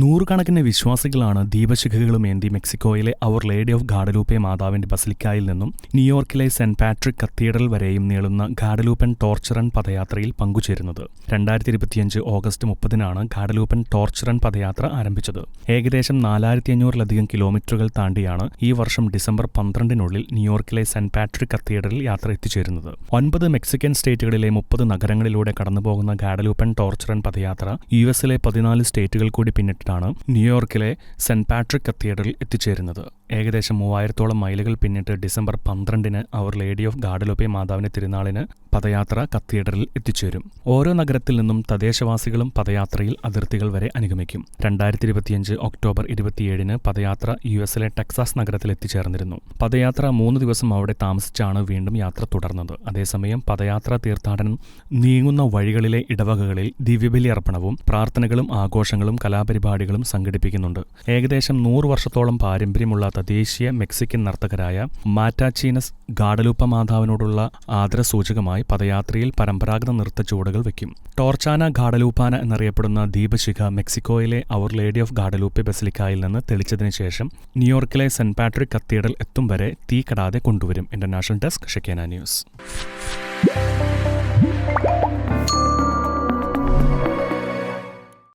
നൂറുകണക്കിന് വിശ്വാസികളാണ് ദീപശിഖകളുമേന്തി മെക്സിക്കോയിലെ അവർ ലേഡി ഓഫ് ഗാഡലൂപ്പെ മാതാവിന്റെ ബസിലിക്കായിൽ നിന്നും ന്യൂയോർക്കിലെ സെന്റ് പാട്രിക് കത്തീഡ്രൽ വരെയും നീളുന്ന ഗാഡലൂപ്പൻ ടോർച്ച് റൺ പദയാത്രയിൽ പങ്കുചേരുന്നത്. 2025 ഓഗസ്റ്റ് 30-നാണ് ഗാഡലൂപ്പൻ ടോർച്ച് റൺ പദയാത്ര ആരംഭിച്ചത്. ഏകദേശം 4500-ലധികം കിലോമീറ്ററുകൾ താണ്ടിയാണ് ഈ വർഷം ഡിസംബർ 12-നുള്ളിൽ ന്യൂയോർക്കിലെ സെന്റ് പാട്രിക് കത്തീഡ്രലിൽ യാത്ര എത്തിച്ചേരുന്നത്. 9 മെക്സിക്കൻ സ്റ്റേറ്റുകളിലെ 30 നഗരങ്ങളിലൂടെ കടന്നുപോകുന്ന ഗാഡലൂപ്പൻ ടോർച്ച് റൺ പദയാത്ര യുഎസിലെ 14 സ്റ്റേറ്റുകൾ കൂടി പിന്നിട്ടാണ് ന്യൂയോർക്കിലെ സെന്റ് പാട്രിക് കത്തീഡ്രലിൽ എത്തിച്ചേരുന്നത്. ഏകദേശം 3000-ഓളം മൈലുകൾ പിന്നിട്ട് ഡിസംബർ 12-ന് അവർ ലേഡി ഓഫ് ഗാഡലൂപ്പെ മാതാവിന്റെ തിരുനാളിന് പദയാത്ര കത്തീഡ്രലിൽ എത്തിച്ചേരും. ഓരോ നഗരത്തിൽ നിന്നും തദ്ദേശവാസികളും പദയാത്രയിൽ അതിർത്തികൾ വരെ അനുഗമിക്കും. 2025 ഒക്ടോബർ 27-ന് പദയാത്ര യുഎസിലെ ടെക്സാസ് നഗരത്തിൽ എത്തിച്ചേർന്നിരുന്നു. പദയാത്ര 3 ദിവസം അവിടെ താമസിച്ചാണ് വീണ്ടും യാത്ര തുടർന്നത്. അതേസമയം പദയാത്ര തീർത്ഥാടനം നീങ്ങുന്ന വഴികളിലെ ഇടവകകളിൽ ദിവ്യബലി അർപ്പണവും പ്രാർത്ഥനകളും ആഘോഷങ്ങളും കലാപരിപാടികളും സംഘടിപ്പിക്കുന്നുണ്ട്. ഏകദേശം 100 വർഷത്തോളം പാരമ്പര്യമുള്ള തദ്ദേശീയ മെക്സിക്കൻ നർത്തകരായ മാറ്റാച്ചീനസ് ഗാഡലൂപ്പ മാതാവിനോടുള്ള ആദരസൂചകമായി പദയാത്രയിൽ പരമ്പരാഗത നൃത്ത ചുവടുകൾ വയ്ക്കും. ടോർച്ചാന ഗാഡലൂപ്പാന എന്നറിയപ്പെടുന്ന ദീപശിഖ മെക്സിക്കോയിലെ അവർ ലേഡി ഓഫ് ഗാഡലൂപ്പെ ബസിലിക്കായിൽ നിന്ന് തെളിച്ചതിന് ശേഷം ന്യൂയോർക്കിലെ സെന്റ് പാട്രിക് കത്തീഡ്രൽ എത്തും വരെ തീ കെടാതെ കൊണ്ടുവരും. International desk Shekinah news.